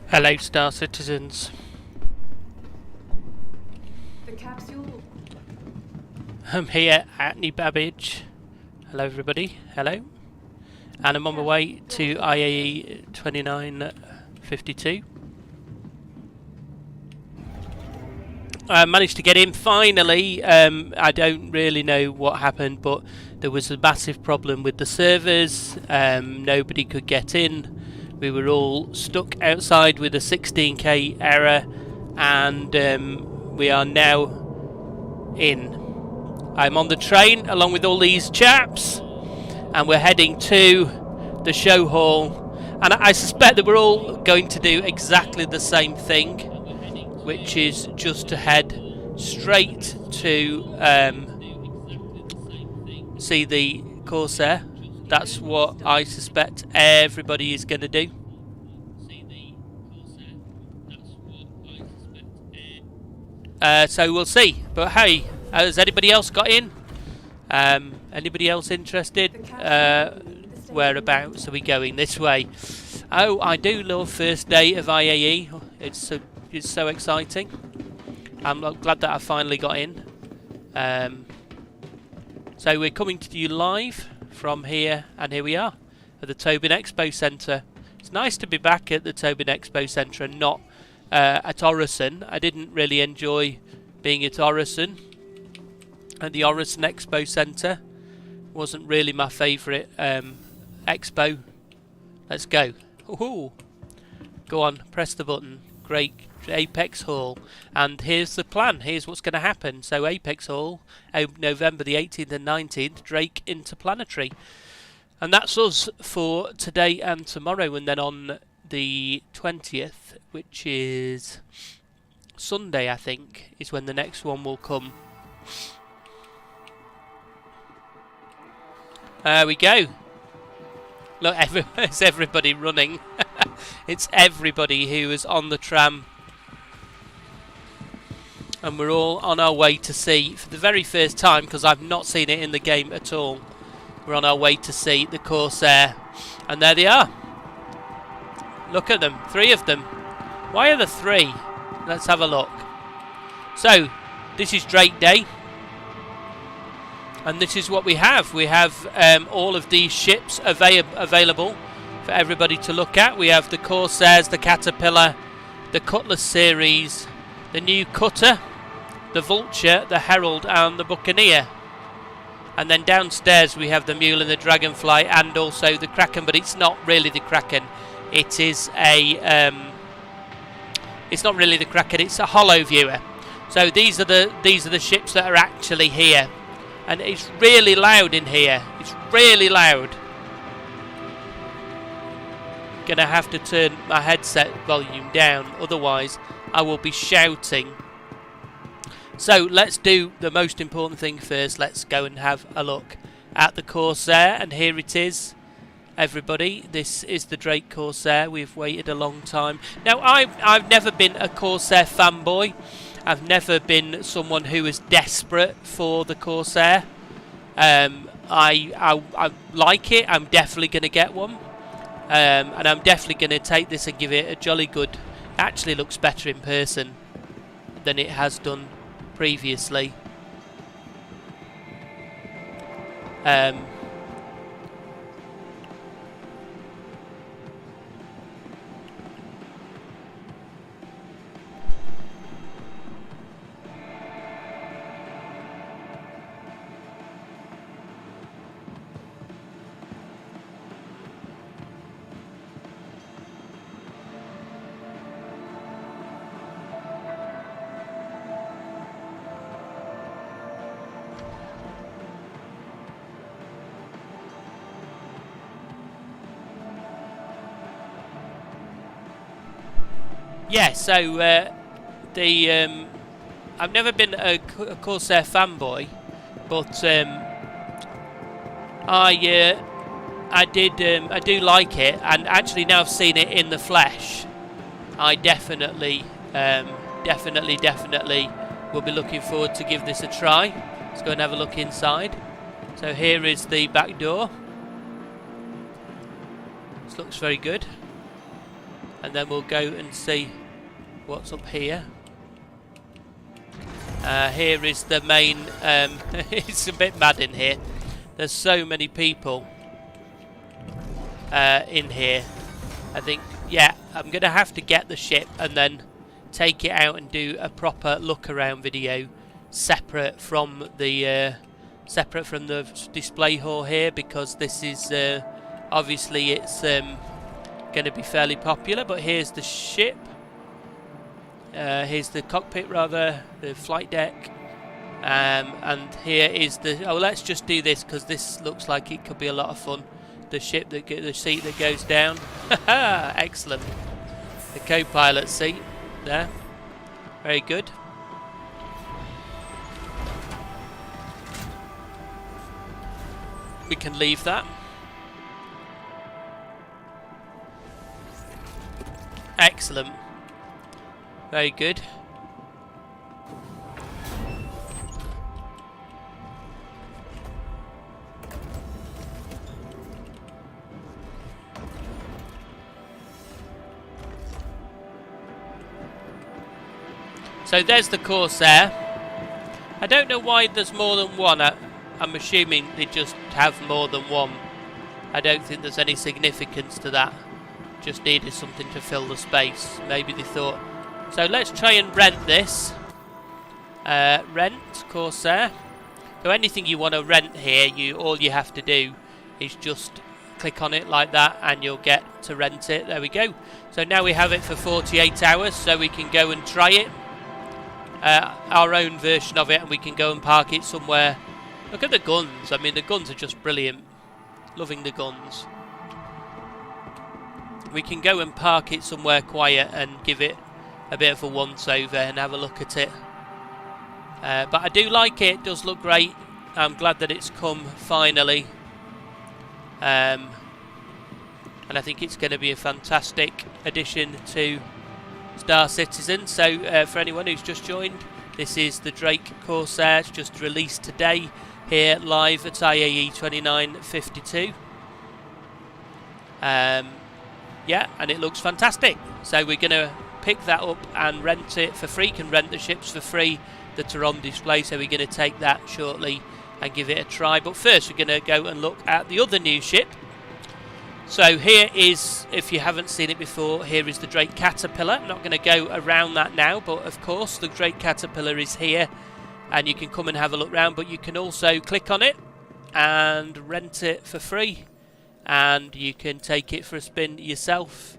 Hello, Star Citizens. The capsule. I'm here at New Babbage. Hello, everybody. Hello. And I'm on my way to IAE 2952. I managed to get in finally. I don't really know what happened, but there was a massive problem with the servers. Nobody could get in. We were all stuck outside with a 16k error, and we are now in. I'm on the train along with all these chaps, and we're heading to the show hall. And I suspect that we're all going to do exactly the same thing, which is just to head straight to see the Corsair. That's what I suspect everybody is going to do. So we'll see. But hey, has anybody else got in? Anybody else interested? Whereabouts are we going? This way. Oh, I do love first day of IAE. It's so exciting. I'm glad that I finally got in. So we're coming to you live from here, and here we are at the Tobin Expo Centre. It's nice to be back at the Tobin Expo Centre and not at Orison. I didn't really enjoy being at Orison. And the Orison Expo Centre wasn't really my favourite expo. Let's go. Ooh. Go on, press the button. Great. Apex Hall, and here's the plan. Here's what's going to happen. So Apex Hall, November the 18th and 19th, Drake Interplanetary, and that's us for today and tomorrow. And then on the 20th, which is Sunday, I think, is when the next one will come. There we go. Look, it's everybody running. It's everybody who is on the tram. And we're all on our way to see, for the very first time, because I've not seen it in the game at all, we're on our way to see the Corsair. And there they are. Look at them, 3 of them. Why are there 3? Let's have a look. So, this is Drake Day. And this is what we have. We have all of these ships available for everybody to look at. We have the Corsairs, the Caterpillar, the Cutlass series, the new Cutter, the Vulture, the Herald and the Buccaneer. And then downstairs we have the Mule and the Dragonfly and also the Kraken, but it's not really the Kraken. It is a it's not really the Kraken, it's a hollow viewer. So these are the ships that are actually here. And it's really loud in here. It's really loud. Gonna have to turn my headset volume down, otherwise I will be shouting. So let's do the most important thing first. Let's go and have a look at the Corsair, and here it is, everybody. This is the Drake Corsair. We've waited a long time. Now I've never been a Corsair fanboy. I've never been someone who is desperate for the Corsair. I like it. I'm definitely going to get one. And I'm definitely going to take this and give it a jolly good. Actually looks better in person than it has done previously. Yeah, so I've never been a Corsair fanboy, but I do like it, and actually now I've seen it in the flesh, I definitely will be looking forward to give this a try. Let's go and have a look inside. So here is the back door. This looks very good. and then we'll go and see what's up here. Here is the main, it's a bit mad in here. There's so many people in here. I think, yeah, I'm going to have to get the ship and then take it out and do a proper look around video separate from the display hall here, because this is obviously it's going to be fairly popular. But here's the ship. Here's the cockpit, rather, the flight deck, and here is the. Oh, let's just do this because this looks like it could be a lot of fun. The ship that the seat that goes down. Excellent. The co-pilot seat there. Very good. We can leave that. Excellent. Very good. So there's the Corsair. I don't know why there's more than one. I'm assuming they just have more than one. I don't think there's any significance to that. Just needed something to fill the space. Maybe they thought. So let's try and rent this. Rent Corsair. So anything you want to rent here, all you have to do is just click on it like that and you'll get to rent it. There we go. So now we have it for 48 hours, so we can go and try it. Our own version of it, and we can go and park it somewhere. Look at the guns. I mean, the guns are just brilliant. Loving the guns. We can go and park it somewhere quiet and give it a bit of a once over and have a look at it. But I do like it. It does look great. I'm glad that it's come finally. And I think it's going to be a fantastic addition to Star Citizen. So for anyone who's just joined, this is the Drake Corsair. It's just released today here live at IAE 2952. Yeah, and it looks fantastic. So we're going to pick that up and rent it for free. You can rent the ships for free that are on display. So we're going to take that shortly and give it a try. But first we're going to go and look at the other new ship. So here is, if you haven't seen it before, here is the Drake Caterpillar. I'm not going to go around that now, but of course the Drake Caterpillar is here and you can come and have a look round, but you can also click on it and rent it for free, and you can take it for a spin yourself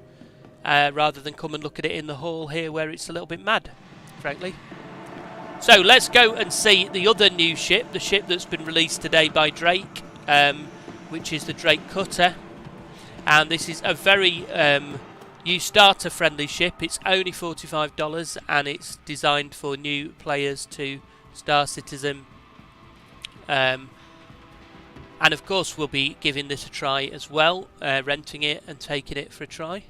rather than come and look at it in the hall here where it's a little bit mad, frankly. So let's go and see the other new ship, the ship that's been released today by Drake, which is the Drake Cutter. And this is a very new starter friendly ship. It's only $45 and it's designed for new players to Star Citizen. And of course we'll be giving this a try as well, renting it and taking it for a try.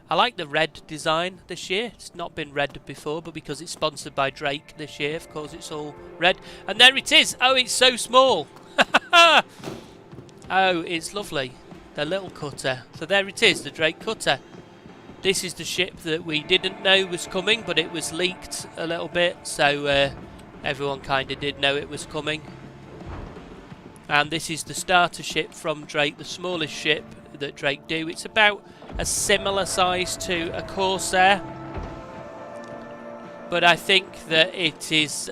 I like the red design this year. It's not been red before, but because it's sponsored by Drake this year, of course it's all red. And there it is. Oh, it's so small. Oh, it's lovely. The little cutter. So there it is, the Drake Cutter. This is the ship that we didn't know was coming, but it was leaked a little bit, so everyone kind of did know it was coming. And this is the starter ship from Drake, the smallest ship that Drake do. It's about a similar size to a Corsair, but I think that it is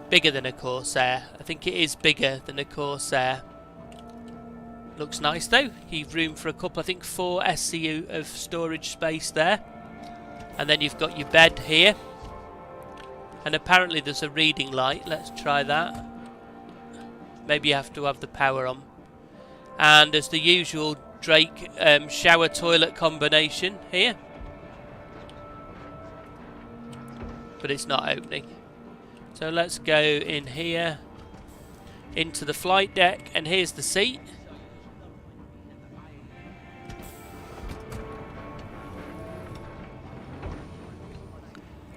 bigger than a Corsair. I think it is bigger than a Corsair. Looks nice though. You've room for a couple, I think 4 SCU of storage space there. And then you've got your bed here. And apparently there's a reading light. Let's try that. Maybe you have to have the power on. And there's the usual Drake shower toilet combination here. But it's not opening. So let's go in here, into the flight deck, and here's the seat.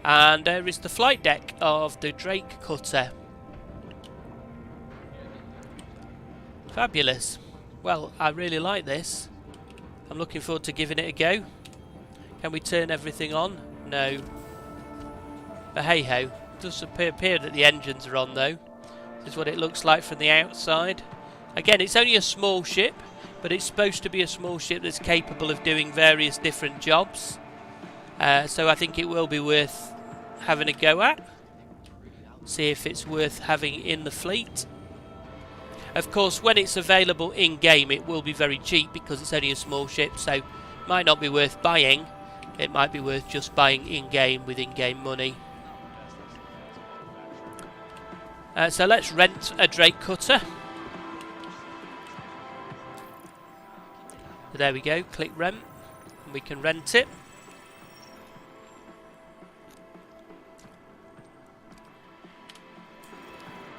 And there is the flight deck of the Drake Cutter. Fabulous. Well, I really like this. I'm looking forward to giving it a go. Can we turn everything on? No. But hey ho. It does appear that the engines are on though. This is what it looks like from the outside. Again, it's only a small ship, but it's supposed to be a small ship that's capable of doing various different jobs. So I think it will be worth having a go at. See if it's worth having in the fleet. Of course, when it's available in-game, it will be very cheap because it's only a small ship, so might not be worth buying. It might be worth just buying in-game with in-game money. So let's rent a Drake cutter. So there we go, click rent, and we can rent it.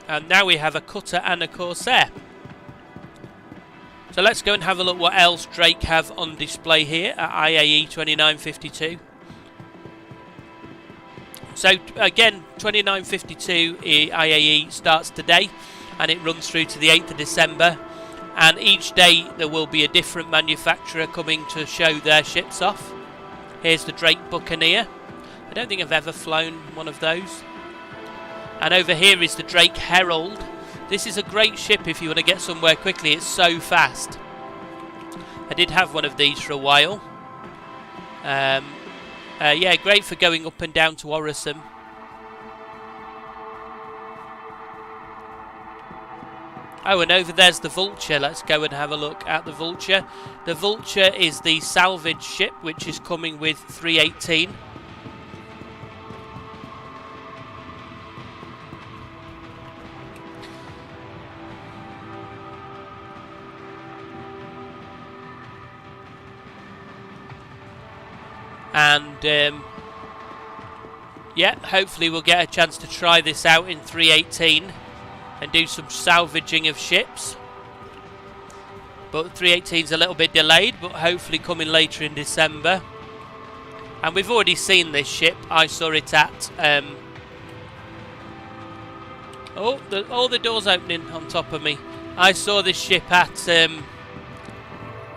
And now we have a cutter and a Corsair. So let's go and have a look what else Drake have on display here at IAE 2952. So again, 2952 IAE starts today and it runs through to the 8th of December. And each day there will be a different manufacturer coming to show their ships off. Here's the Drake Buccaneer. I don't think I've ever flown one of those. And over here is the Drake Herald. This is a great ship if you want to get somewhere quickly. It's so fast. I did have one of these for a while. Yeah, great for going up and down to Orison. Oh, and over there's the Vulture. Let's go and have a look at the Vulture. The Vulture is the salvage ship, which is coming with 318. And yeah, hopefully we'll get a chance to try this out in 318 and do some salvaging of ships. But 318 is a little bit delayed, but hopefully coming later in December. And we've already seen this ship. I saw it at all the doors opening on top of me. I saw this ship at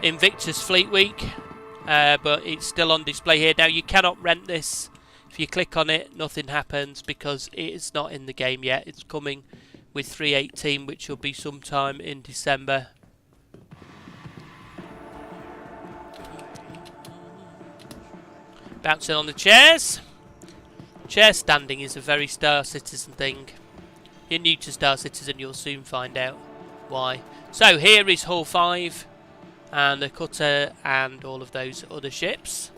Invictus Fleet Week. But it's still on display here. Now you cannot rent this. If you click on it, nothing happens because it is not in the game yet. It's coming with 318, which will be sometime in December. Bouncing on the chairs. Chair standing is a very Star Citizen thing. If you're new to Star Citizen, you'll soon find out why. So here is Hull 5. And the cutter and all of those other ships.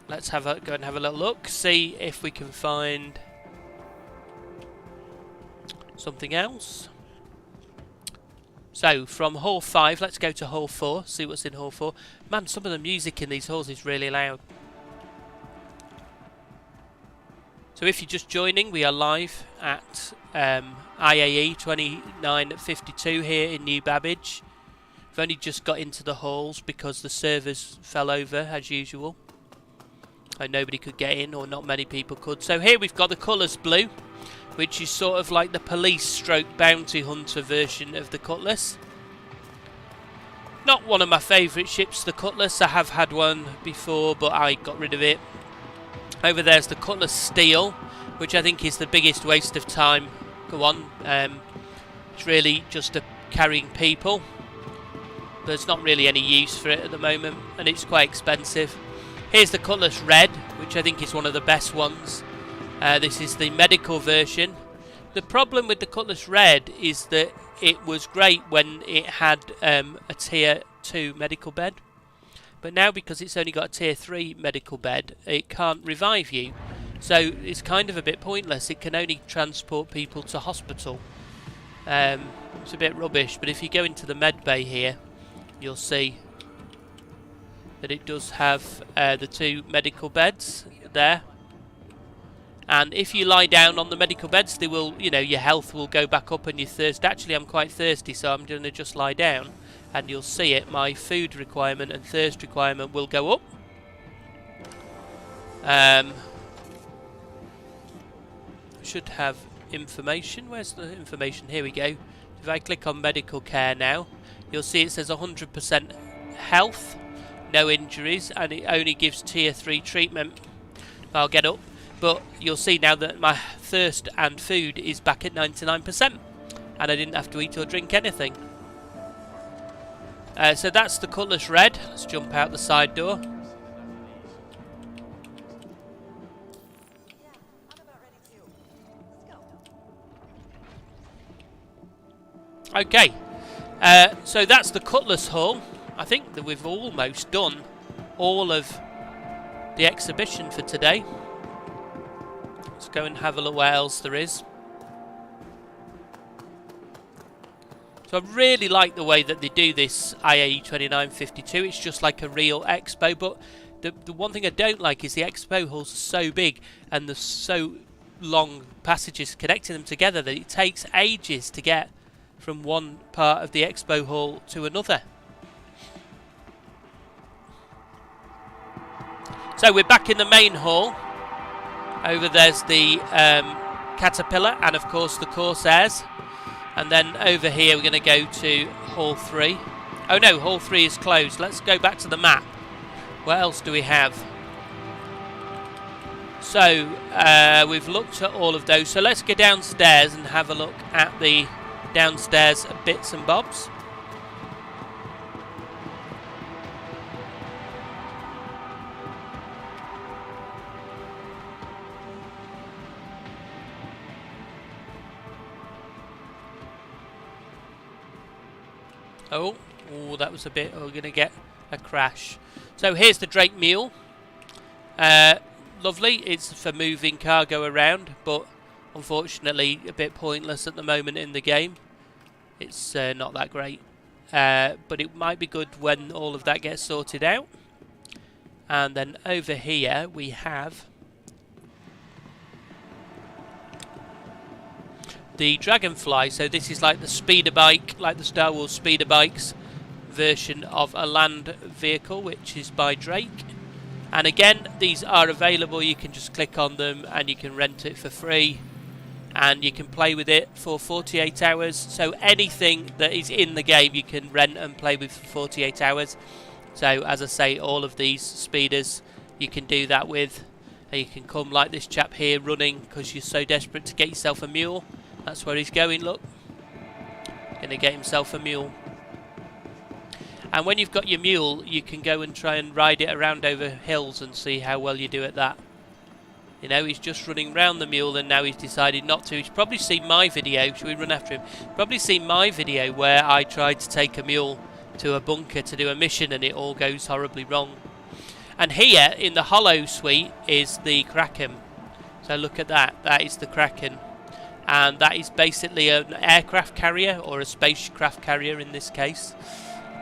Let's go and have a little look, see if we can find something else. So from Hull 5, let's go to Hull 4, see what's in Hull 4. Man, some of the music in these halls is really loud. So if you're just joining, we are live at IAE 2952 here in New Babbage. I've only just got into the halls because the servers fell over as usual. And nobody could get in, or not many people could. So here we've got the colours blue, which is sort of like the police stroke bounty hunter version of the Cutlass. Not one of my favourite ships, the Cutlass. I have had one before, but I got rid of it. Over there's the Cutlass Steel, which I think is the biggest waste of time. Go on. It's really just carrying people. There's not really any use for it at the moment, and it's quite expensive. Here's the Cutlass Red, which I think is one of the best ones. This is the medical version. The problem with the Cutlass Red is that it was great when it had a tier 2 medical bed. But now, because it's only got a tier 3 medical bed, it can't revive you. So it's kind of a bit pointless. It can only transport people to hospital. It's a bit rubbish, but if you go into the med bay here, you'll see that it does have the 2 medical beds there. And if you lie down on the medical beds, they will, you know, your health will go back up and your thirst. Actually, I'm quite thirsty, so I'm going to just lie down, and you'll see it. My food requirement and thirst requirement will go up. Should have information. Where's the information? Here we go. If I click on medical care now, you'll see it says 100% health, no injuries, and it only gives tier 3 treatment. I'll get up, but you'll see now that my thirst and food is back at 99%, and I didn't have to eat or drink anything. So that's the Cutlass Red. Let's jump out the side door. Okay, so that's the Cutlass Hall. I think that we've almost done all of the exhibition for today. Let's go and have a look what else there is. So I really like the way that they do this IAE 2952. It's just like a real expo, but the one thing I don't like is the expo halls are so big and there's so long passages connecting them together that it takes ages to get from one part of the expo hall to another. So we're back in the main hall. Over there's the Caterpillar and of course the Corsairs. And then over here we're going to go to Hall 3. Oh no, Hall 3 is closed. Let's go back to the map. What else do we have? So we've looked at all of those. So let's go downstairs and have a look at the downstairs bits and bobs. Oh, that was a bit. We're going to get a crash. So here's the Drake Mule. Lovely. It's for moving cargo around, but unfortunately a bit pointless at the moment in the game. It's not that great. But it might be good when all of that gets sorted out. And then over here we have the Dragonfly. So this is like the speeder bike, like the Star Wars speeder bikes version of a land vehicle, which is by Drake. And again, these are available. You can just click on them and you can rent it for free, and you can play with it for 48 hours. So anything that is in the game you can rent and play with for 48 hours. So as I say, all of these speeders you can do that with. And you can come like this chap here running because you're so desperate to get yourself a mule. That's where he's going, look. Gonna get himself a mule. And when you've got your mule, you can go and try and ride it around over hills and see how well you do at that. You know, he's just running round the mule and now he's decided not to. He's probably seen my video. Should we run after him? Probably seen my video where I tried to take a mule to a bunker to do a mission and it all goes horribly wrong. And here in the Hollow Suite is the Kraken. So look at that. That is the Kraken. And that is basically an aircraft carrier, or a spacecraft carrier in this case.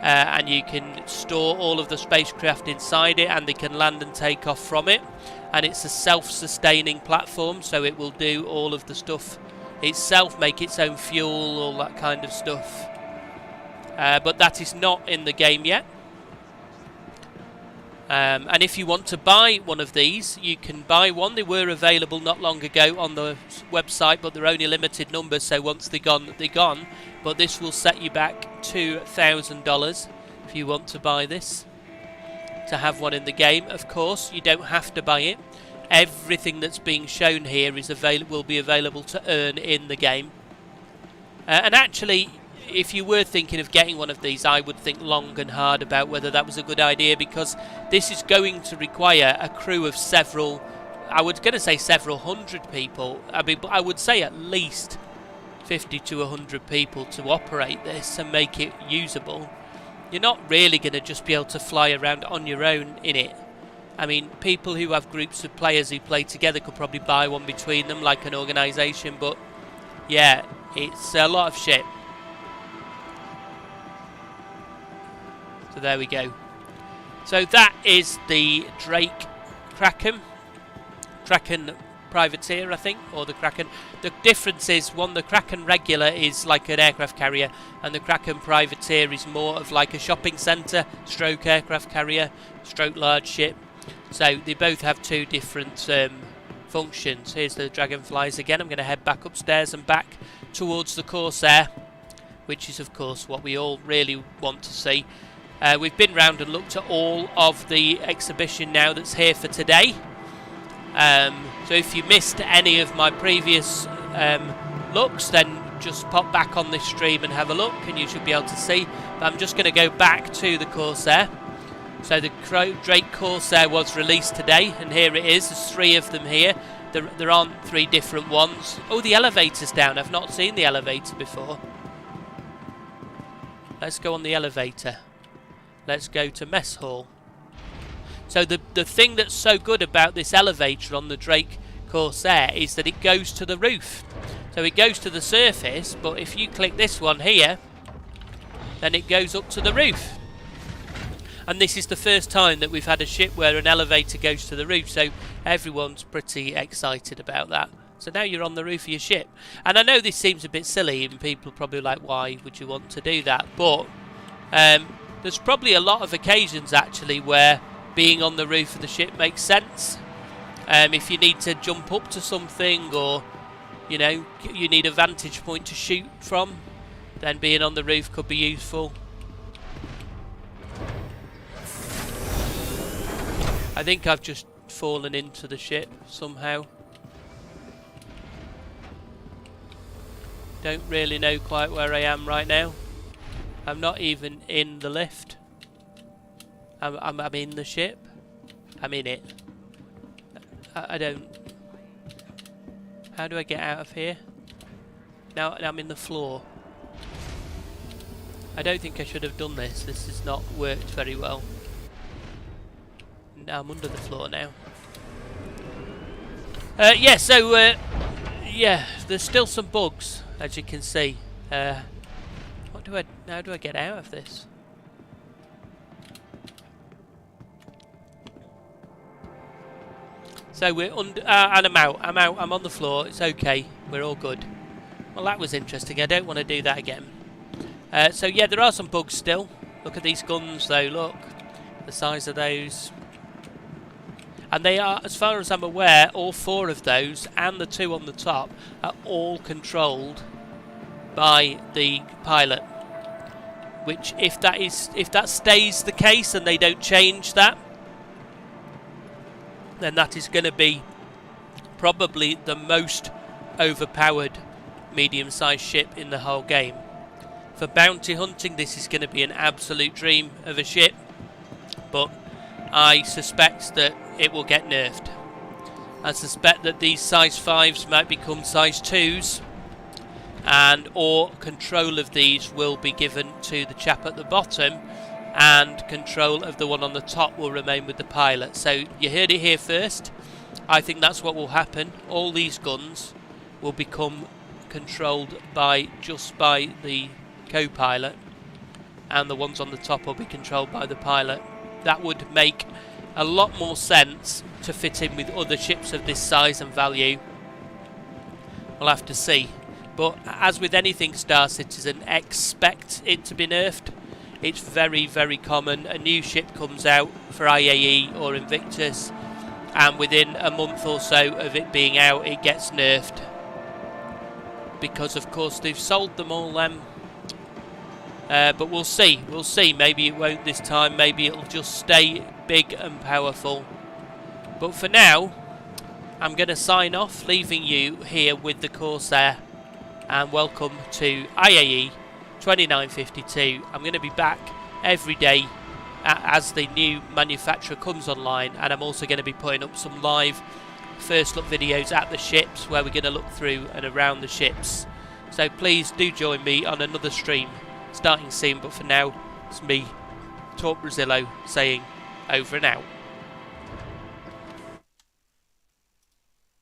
And you can store all of the spacecraft inside it and they can land and take off from it. And it's a self-sustaining platform, so it will do all of the stuff itself, make its own fuel, all that kind of stuff. But that is not in the game yet. And if you want to buy one of these, you can buy one. They were available not long ago on the website, but they're only limited numbers, so once they're gone, they're gone. But this will set you back $2,000 if you want to buy this, to have one in the game. Of course, you don't have to buy it. Everything that's being shown here is will be available to earn in the game. And actually, if you were thinking of getting one of these, I would think long and hard about whether that was a good idea, because this is going to require a crew of several, I was going to say several hundred people. I mean, I would say at least 50 to 100 people to operate this and make it usable. You're not really going to just be able to fly around on your own in it. I mean, people who have groups of players who play together could probably buy one between them, like an organisation, but yeah, it's a lot of shit. So there we go. So that is the Drake Kraken Privateer, I think, or the Kraken. The difference is, one, the Kraken regular is like an aircraft carrier, and the Kraken Privateer is more of like a shopping centre, stroke aircraft carrier, stroke large ship. So they both have two different functions. Here's the Dragonflies again. I'm going to head back upstairs and back towards the Corsair, which is of course what we all really want to see. We've been round and looked at all of the exhibition now that's here for today. So if you missed any of my previous looks, then just pop back on this stream and have a look and you should be able to see. But I'm just going to go back to the Corsair. So the Drake Corsair was released today, and here it is. There's 3 of them here. There aren't 3 different ones. Oh, the elevator's down. I've not seen the elevator before. Let's go on the elevator. Let's go to Mess Hall. So the thing that's so good about this elevator on the Drake Corsair is that it goes to the roof. So it goes to the surface, but if you click this one here, then it goes up to the roof. And this is the first time that we've had a ship where an elevator goes to the roof, so everyone's pretty excited about that. So now you're on the roof of your ship. And I know this seems a bit silly, and people are probably like, why would you want to do that? But there's probably a lot of occasions, actually, where being on the roof of the ship makes sense. If you need to jump up to something, or, you know, you need a vantage point to shoot from, then being on the roof could be useful. I think I've just fallen into the ship somehow. Don't really know quite where I am right now. I'm not even in the lift. I'm in the ship. I'm in it. I don't... How do I get out of here? Now I'm in the floor. I don't think I should have done this. This has not worked very well. Now I'm under the floor now. Yeah, so yeah, there's still some bugs, as you can see. How do I get out of this? So we're under, and I'm out. I'm on the floor. It's okay. We're all good. Well, that was interesting. I don't want to do that again. So yeah, there are some bugs still. Look at these guns, though. Look, the size of those. And they are, as far as I'm aware, all 4 of those and the 2 on the top are all controlled by the pilot. Which, if that stays the case and they don't change that, then that is going to be probably the most overpowered medium-sized ship in the whole game. For bounty hunting, this is going to be an absolute dream of a ship, but I suspect that it will get nerfed. I suspect that these size 5s might become size 2s, and or control of these will be given to the chap at the bottom, and control of the one on the top will remain with the pilot. So you heard it here first. I think that's what will happen. All these guns will become controlled just by the co-pilot, and the ones on the top will be controlled by the pilot. That would make a lot more sense to fit in with other ships of this size and value. We'll have to see. But as with anything Star Citizen, expect it to be nerfed. It's very, very common. A new ship comes out for IAE or Invictus, and within a month or so of it being out, it gets nerfed. Because, of course, they've sold them all then. But we'll see. We'll see. Maybe it won't this time. Maybe it'll just stay big and powerful. But for now, I'm going to sign off, leaving you here with the Corsair. And welcome to IAE 2952. I'm going to be back every day as the new manufacturer comes online, and I'm also going to be putting up some live first look videos at the ships where we're going to look through and around the ships. So please do join me on another stream starting soon, but for now it's me, Torp Rasilo, saying over and out.